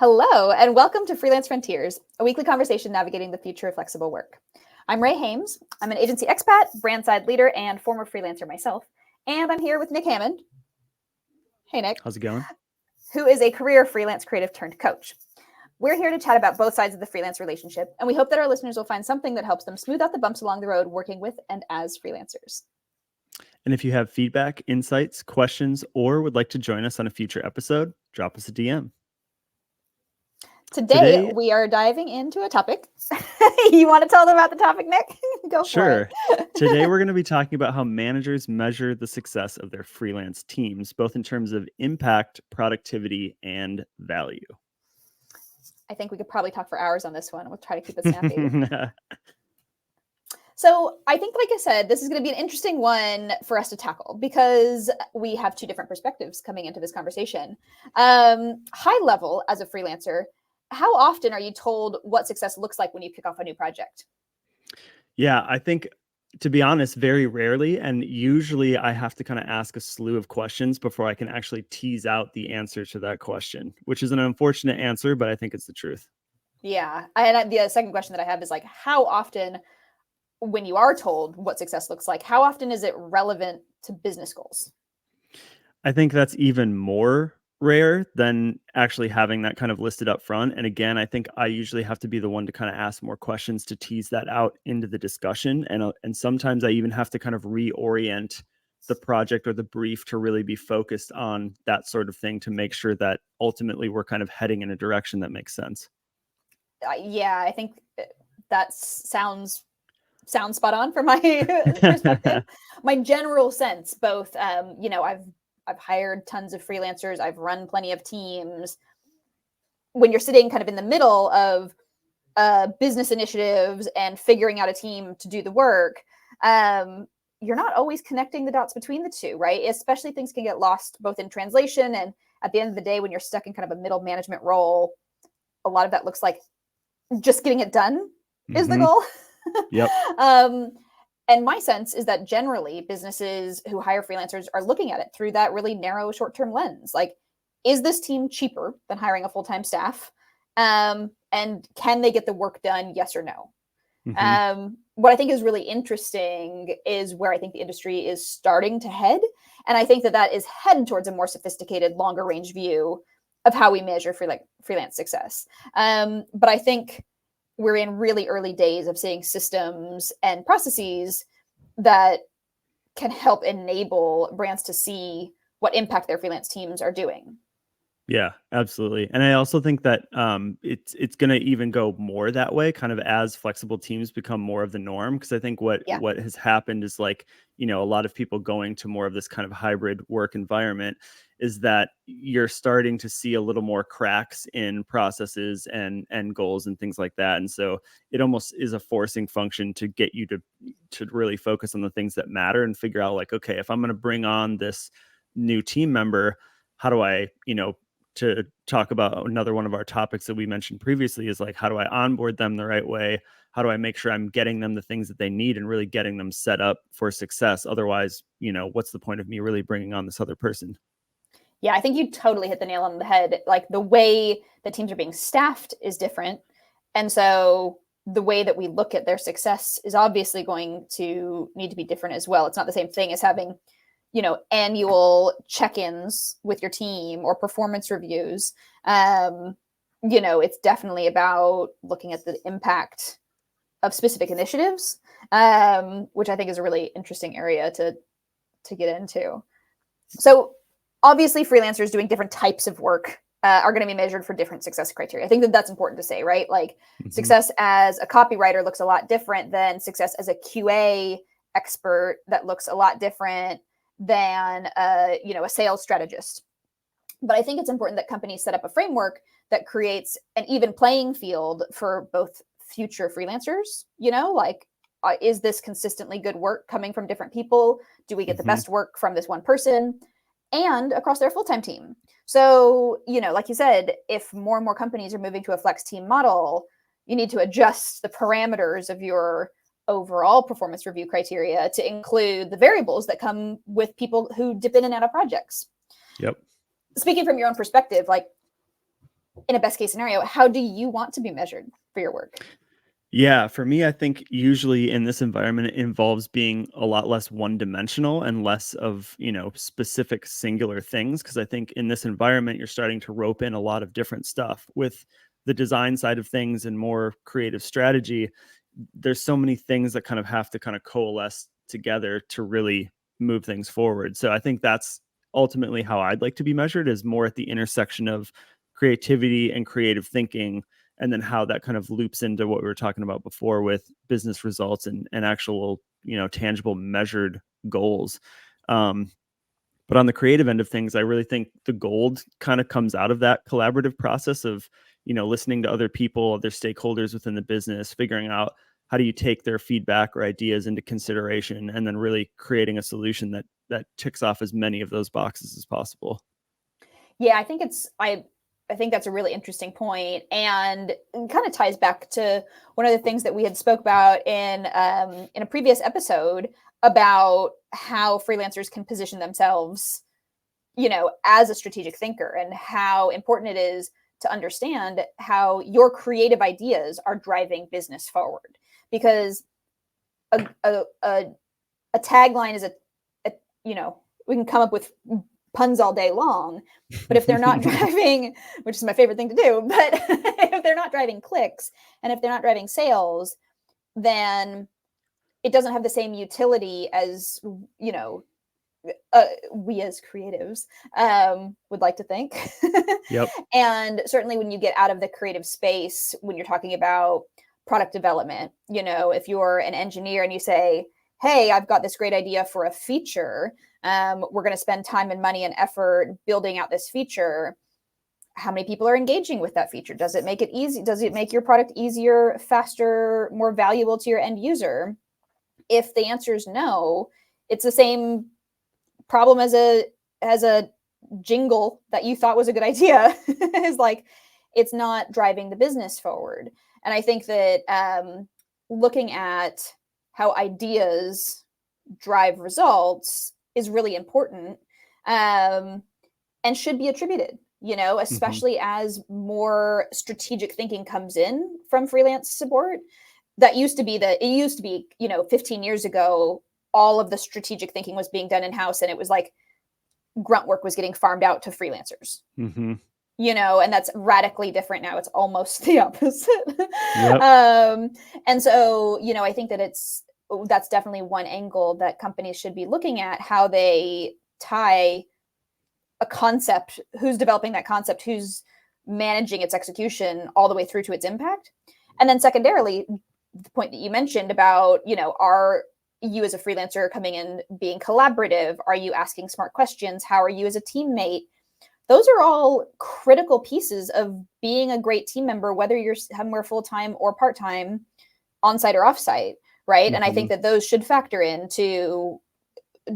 Hello, and welcome to Freelance Frontiers, a weekly conversation navigating the future of flexible work. I'm Ray Hames. I'm an agency expat, brand side leader, and former freelancer myself. And I'm here with Nick Hammond. Hey, Nick. How's it going? Who is a career freelance creative turned coach. We're here to chat about both sides of the freelance relationship, and we hope that our listeners will find something that helps them smooth out the bumps along the road working with and as freelancers. And if you have feedback, insights, questions, or would like to join us on a future episode, drop us a DM. Today, we are diving into a topic. You want to tell them about the topic, Nick? Go Sure. for it. Today, we're going to be talking about how managers measure the success of their freelance teams, both in terms of impact, productivity, and value. I think we could probably talk for hours on this one. We'll try to keep it snappy. So I think, like I said, this is going to be an interesting one for us to tackle because we have two different perspectives coming into this conversation. High level, as a freelancer, how often are you told what success looks like when you kick off a new project? Yeah, I think, to be honest, very rarely. And usually I have to kind of ask a slew of questions before I can actually tease out the answer to that question, which is an unfortunate answer, but I think it's the truth. Yeah. And the second question that I have is like, how often, when you are told what success looks like, how often is it relevant to business goals? I think that's even more rare than actually having that kind of listed up front. And again, I think I usually have to be the one to kind of ask more questions to tease that out into the discussion. And sometimes I even have to kind of reorient the project or the brief to really be focused on that sort of thing to make sure that ultimately we're kind of heading in a direction that makes sense. Yeah, I think that sounds spot on from my perspective. My general sense, both, I've hired tons of freelancers. I've run plenty of teams. When you're sitting kind of in the middle of business initiatives and figuring out a team to do the work, you're not always connecting the dots between the two, right? Especially things can get lost both in translation and at the end of the day, when you're stuck in kind of a middle management role, a lot of that looks like just getting it done is the goal. Yep. And my sense is that generally businesses who hire freelancers are looking at it through that really narrow short-term lens. Like, is this team cheaper than hiring a full-time staff? And can they get the work done? Yes or no? What I think is really interesting is where I think the industry is starting to head. And I think that is headed towards a more sophisticated, longer range view of how we measure freelance success. But I think we're in really early days of seeing systems and processes that can help enable brands to see what impact their freelance teams are doing. Yeah, absolutely. And I also think that it's going to even go more that way, kind of as flexible teams become more of the norm. Because I think what has happened is, like, a lot of people going to more of this kind of hybrid work environment is that you're starting to see a little more cracks in processes and goals and things like that. And so it almost is a forcing function to get you to really focus on the things that matter and figure out, like, okay, if I'm going to bring on this new team member, how do I, to talk about another one of our topics that we mentioned previously, is like, how do I onboard them the right way? How do I make sure I'm getting them the things that they need and really getting them set up for success? Otherwise, what's the point of me really bringing on this other person? Yeah, I think you totally hit the nail on the head. Like, the way that teams are being staffed is different. And so the way that we look at their success is obviously going to need to be different as well. It's not the same thing as having annual check-ins with your team or performance reviews. It's definitely about looking at the impact of specific initiatives, which I think is a really interesting area to get into. So obviously freelancers doing different types of work are going to be measured for different success criteria. I think that that's important to say, right? Like, success as a copywriter looks a lot different than success as a QA expert, that looks a lot different than a sales strategist. But I think it's important that companies set up a framework that creates an even playing field for both future freelancers. Is this consistently good work coming from different people? Do we get the best work from this one person? And across their full-time team. So, like you said, if more and more companies are moving to a flex team model, you need to adjust the parameters of your overall performance review criteria to include the variables that come with people who dip in and out of projects. Yep. Speaking from your own perspective, like, in a best case scenario, how do you want to be measured for your work? Yeah, for me, I think usually in this environment, it involves being a lot less one dimensional and less of, specific singular things. Cause I think in this environment, you're starting to rope in a lot of different stuff with the design side of things and more creative strategy. There's so many things that kind of have to kind of coalesce together to really move things forward. So I think that's ultimately how I'd like to be measured, is more at the intersection of creativity and creative thinking, and then how that kind of loops into what we were talking about before with business results and actual, tangible measured goals. Um, but on the creative end of things, I really think the gold kind of comes out of that collaborative process of, listening to other people, other stakeholders within the business, figuring out how do you take their feedback or ideas into consideration, and then really creating a solution that ticks off as many of those boxes as possible. Yeah, I think that's a really interesting point, and it kind of ties back to one of the things that we had spoke about in a previous episode about how freelancers can position themselves, as a strategic thinker, and how important it is to understand how your creative ideas are driving business forward. Because a tagline is a we can come up with puns all day long, but if they're not driving, which is my favorite thing to do, but if they're not driving clicks and if they're not driving sales, then it doesn't have the same utility as, we as creatives would like to think. Yep. And certainly when you get out of the creative space, when you're talking about product development, if you're an engineer and you say, hey, I've got this great idea for a feature, we're going to spend time and money and effort building out this feature. How many people are engaging with that feature? Does it make it easy? Does it make your product easier, faster, more valuable to your end user? If the answer is no, it's the same problem as a jingle that you thought was a good idea. Is like, it's not driving the business forward. And I think that looking at how ideas drive results is really important, and should be attributed, especially as more strategic thinking comes in from freelance support. It used to be, 15 years ago, all of the strategic thinking was being done in-house, and it was like grunt work was getting farmed out to freelancers. Mm-hmm. And that's radically different now. It's almost the opposite. Yep. And so, I think that that's definitely one angle that companies should be looking at, how they tie a concept, who's developing that concept, who's managing its execution all the way through to its impact. And then secondarily, the point that you mentioned about, are you as a freelancer coming in being collaborative? Are you asking smart questions? How are you as a teammate? Those are all critical pieces of being a great team member, whether you're somewhere full-time or part-time, on-site or off-site, right? Mm-hmm. And I think that those should factor into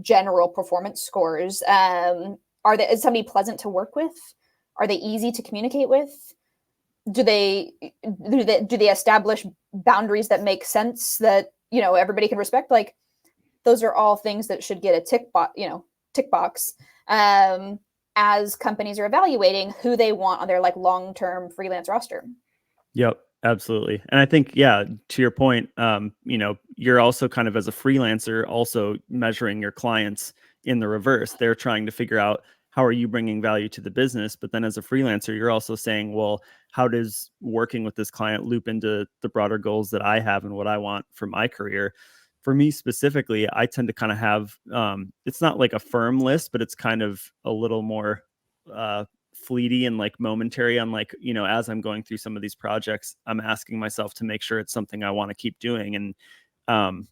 general performance scores. Is somebody pleasant to work with? Are they easy to communicate with? Do they establish boundaries that make sense, that everybody can respect? Like, those are all things that should get a tick box as companies are evaluating who they want on their long-term freelance roster. Yep, absolutely. And I think, yeah, to your point, you're also kind of, as a freelancer, also measuring your clients in the reverse. They're trying to figure out, how are you bringing value to the business? But then as a freelancer, you're also saying, well, how does working with this client loop into the broader goals that I have and what I want for my career? For me specifically, I tend to kind of have, it's not like a firm list, but it's kind of a little more fleety and momentary. On as I'm going through some of these projects, I'm asking myself to make sure it's something I want to keep doing. And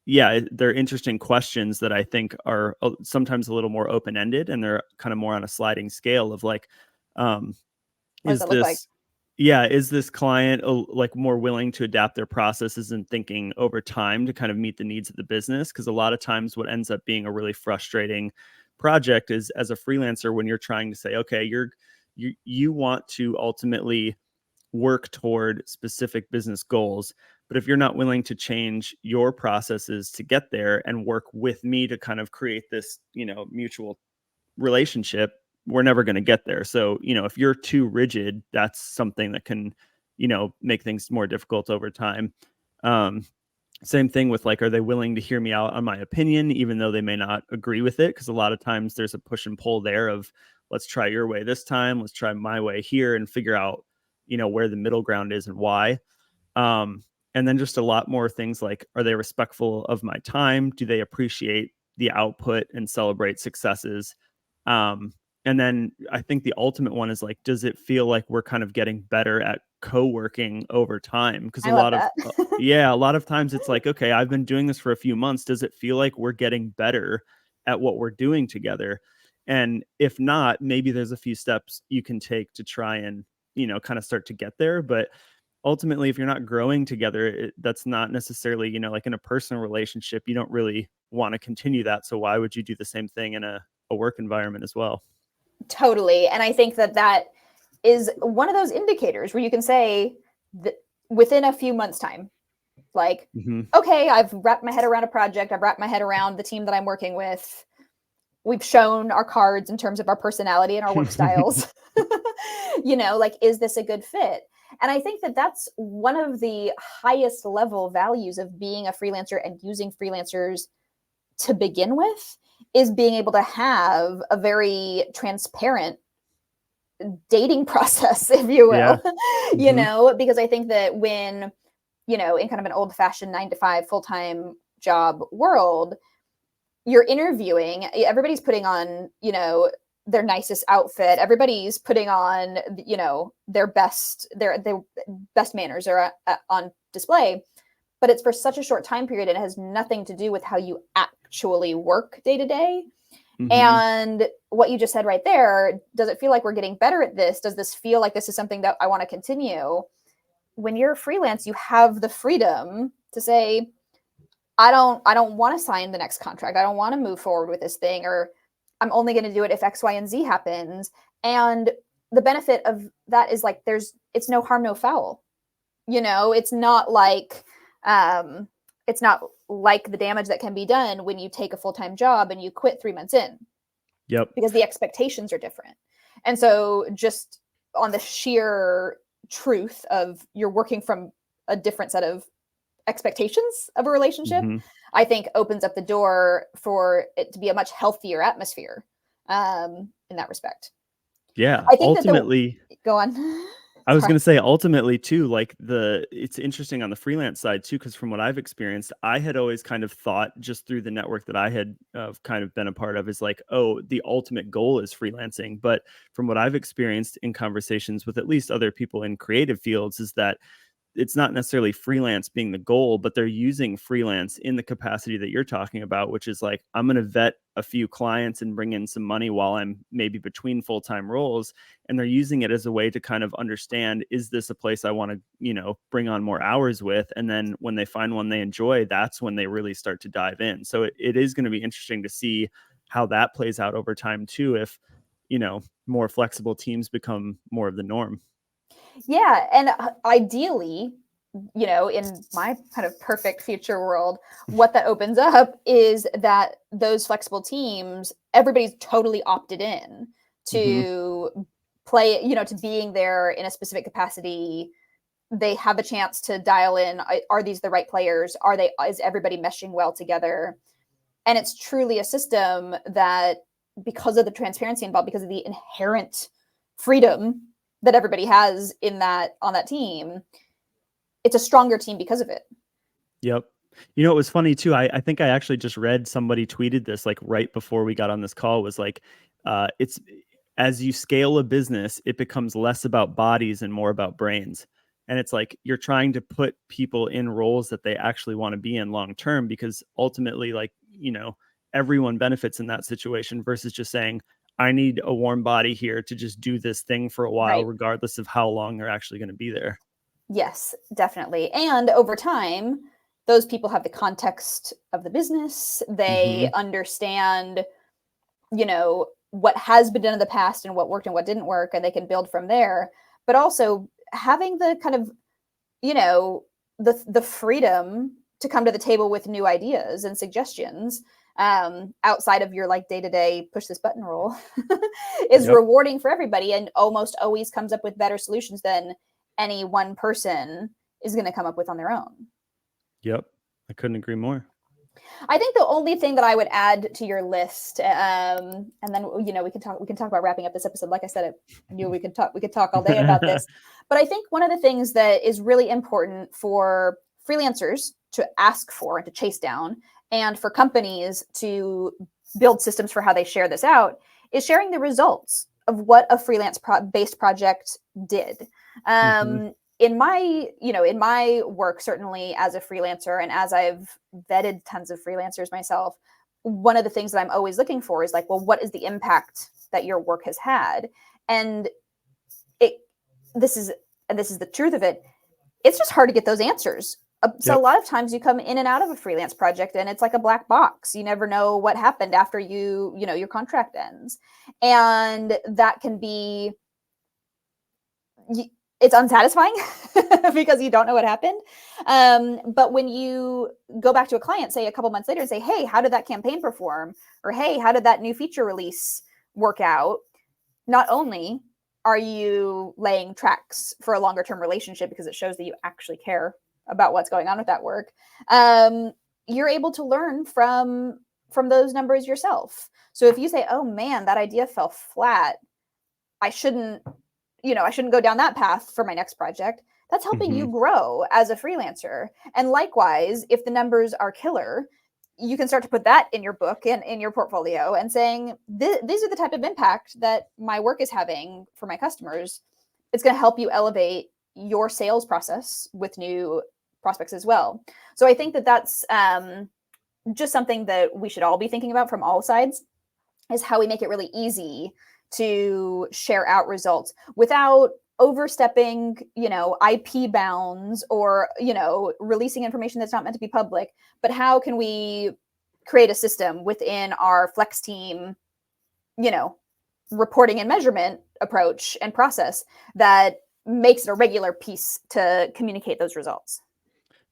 yeah, they're interesting questions that I think are sometimes a little more open-ended, and they're kind of more on a sliding scale of what does that look like? Is this client more willing to adapt their processes and thinking over time to kind of meet the needs of the business? Because a lot of times what ends up being a really frustrating project is, as a freelancer, when you're trying to say, okay, you want to ultimately work toward specific business goals, but if you're not willing to change your processes to get there and work with me to kind of create this, mutual relationship, we're never going to get there. So, if you're too rigid, that's something that can, make things more difficult over time. Same thing with like, are they willing to hear me out on my opinion, even though they may not agree with it? Because a lot of times there's a push and pull there of, let's try your way this time, let's try my way here, and figure out, where the middle ground is and why. And then just a lot more things like, are they respectful of my time? Do they appreciate the output and celebrate successes? And then I think the ultimate one is like, does it feel like we're kind of getting better at co-working over time? Because I love that. a lot of times it's like, okay, I've been doing this for a few months. Does it feel like we're getting better at what we're doing together? And if not, maybe there's a few steps you can take to try and, kind of start to get there. But ultimately, if you're not growing together, that's not necessarily, like in a personal relationship, you don't really want to continue that. So why would you do the same thing in a work environment as well? Totally. And I think that is one of those indicators where you can say that within a few months' time, like, okay, I've wrapped my head around a project, I've wrapped my head around the team that I'm working with. We've shown our cards in terms of our personality and our work styles. Like, is this a good fit? And I think that that's one of the highest level values of being a freelancer and using freelancers to begin with, is being able to have a very transparent dating process, if you will. Yeah. Because I think that when, in kind of an old fashioned 9-to-5 full-time job world, you're interviewing, everybody's putting on, their nicest outfit. Everybody's putting on, their best manners are on display, but it's for such a short time period. And it has nothing to do with how you actually work day to day. And what you just said right there, does it feel like we're getting better at this? Does this feel like this is something that I want to continue? When you're freelance, you have the freedom to say, I don't want to sign the next contract. I don't want to move forward with this thing, or I'm only going to do it if X, Y, and Z happens. And the benefit of that is like, it's no harm, no foul. It's not like, the damage that can be done when you take a full-time job and you quit 3 months in. Yep. Because the expectations are different. And so just on the sheer truth of you're working from a different set of expectations of a relationship, I think opens up the door for it to be a much healthier atmosphere in that respect. Yeah. I think ultimately, go on. I was going to say ultimately too, like it's interesting on the freelance side too, because from what I've experienced, I had always kind of thought just through the network that I had kind of been a part of is like, oh, the ultimate goal is freelancing. But from what I've experienced in conversations with at least other people in creative fields is that it's not necessarily freelance being the goal, but they're using freelance in the capacity that you're talking about, which is like, I'm going to vet a few clients and bring in some money while I'm maybe between full-time roles. And they're using it as a way to kind of understand, is this a place I want to, bring on more hours with? And then when they find one they enjoy, that's when they really start to dive in. So it is going to be interesting to see how that plays out over time too, if, more flexible teams become more of the norm. Yeah. And ideally, in my kind of perfect future world, what that opens up is that those flexible teams, everybody's totally opted in to play, to being there in a specific capacity. They have a chance to dial in. Are these the right players? Is everybody meshing well together? And it's truly a system that, because of the transparency involved, because of the inherent freedom that everybody has on that team, it's a stronger team because of it. Yep. It was funny too. I think I actually just read somebody tweeted this like right before we got on this call, was like, it's as you scale a business, it becomes less about bodies and more about brains. And it's like, you're trying to put people in roles that they actually want to be in long term, because ultimately, like, everyone benefits in that situation versus just saying, I need a warm body here to just do this thing for a while, Right. regardless of how long they're actually going to be there. Yes, definitely. And over time, those people have the context of the business. They understand, what has been done in the past and what worked and what didn't work, and they can build from there. But also having the kind of, the freedom to come to the table with new ideas and suggestions outside of your like day-to-day push this button role is rewarding for everybody, and almost always comes up with better solutions than any one person is going to come up with on their own. Yep. I couldn't agree more. I think the only thing that I would add to your list, and then we can talk about wrapping up this episode. Like I said, I knew we could talk all day about this. But I think one of the things that is really important for freelancers to ask for and to chase down, and for companies to build systems for how they share this out, is sharing the results of what a freelance based project did. In my work, certainly as a freelancer, and as I've vetted tons of freelancers myself, one of the things that I'm always looking for is like, well, what is the impact that your work has had? And this is the truth of it. It's just hard to get those answers. So a lot of times you come in and out of a freelance project and it's like a black box. You never know what happened after your contract ends. And that can be, it's unsatisfying because you don't know what happened. But when you go back to a client, say a couple months later, and say, hey, how did that campaign perform? Or, hey, how did that new feature release work out? Not only are you laying tracks for a longer term relationship because it shows that you actually care about what's going on with that work, you're able to learn from those numbers yourself. So if you say, oh man, that idea fell flat, I shouldn't go down that path for my next project. That's helping you grow as a freelancer. And likewise, if the numbers are killer, you can start to put that in your book and in your portfolio and saying, these are the type of impact that my work is having for my customers. It's going to help you elevate your sales process with new prospects as well. So I think that that's just something that we should all be thinking about from all sides, is how we make it really easy to share out results without overstepping, IP bounds, or, releasing information that's not meant to be public. But how can we create a system within our Flex team, reporting and measurement approach and process that makes it a regular piece to communicate those results?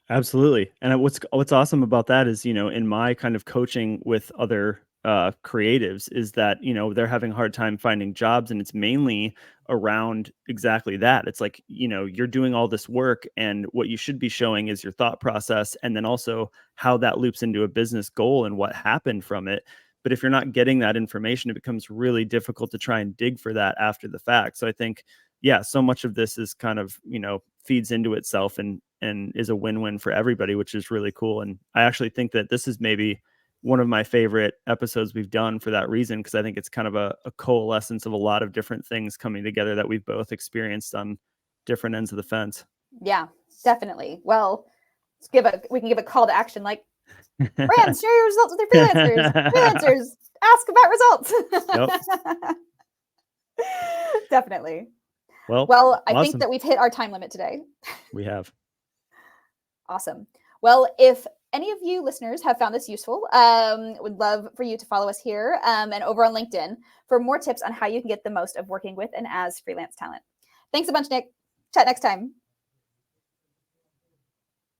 Absolutely. And what's awesome about that is, in my kind of coaching with other creatives, is that, they're having a hard time finding jobs, and it's mainly around exactly that. It's like, you're doing all this work, and what you should be showing is your thought process, and then also how that loops into a business goal and what happened from it. But if you're not getting that information, it becomes really difficult to try and dig for that after the fact. So I think, so much of this is kind of, feeds into itself and is a win-win for everybody, which is really cool. And I actually think that this is maybe one of my favorite episodes we've done for that reason, because I think it's kind of a coalescence of a lot of different things coming together that we've both experienced on different ends of the fence. Yeah, definitely. Well, we can give a call to action, like, brands, share your results with your freelancers. Freelancers, ask about results. Yep. Definitely. Well, I think that we've hit our time limit today. We have. Awesome. Well, if any of you listeners have found this useful, would love for you to follow us here and over on LinkedIn for more tips on how you can get the most of working with and as freelance talent. Thanks a bunch, Nick. Chat next time.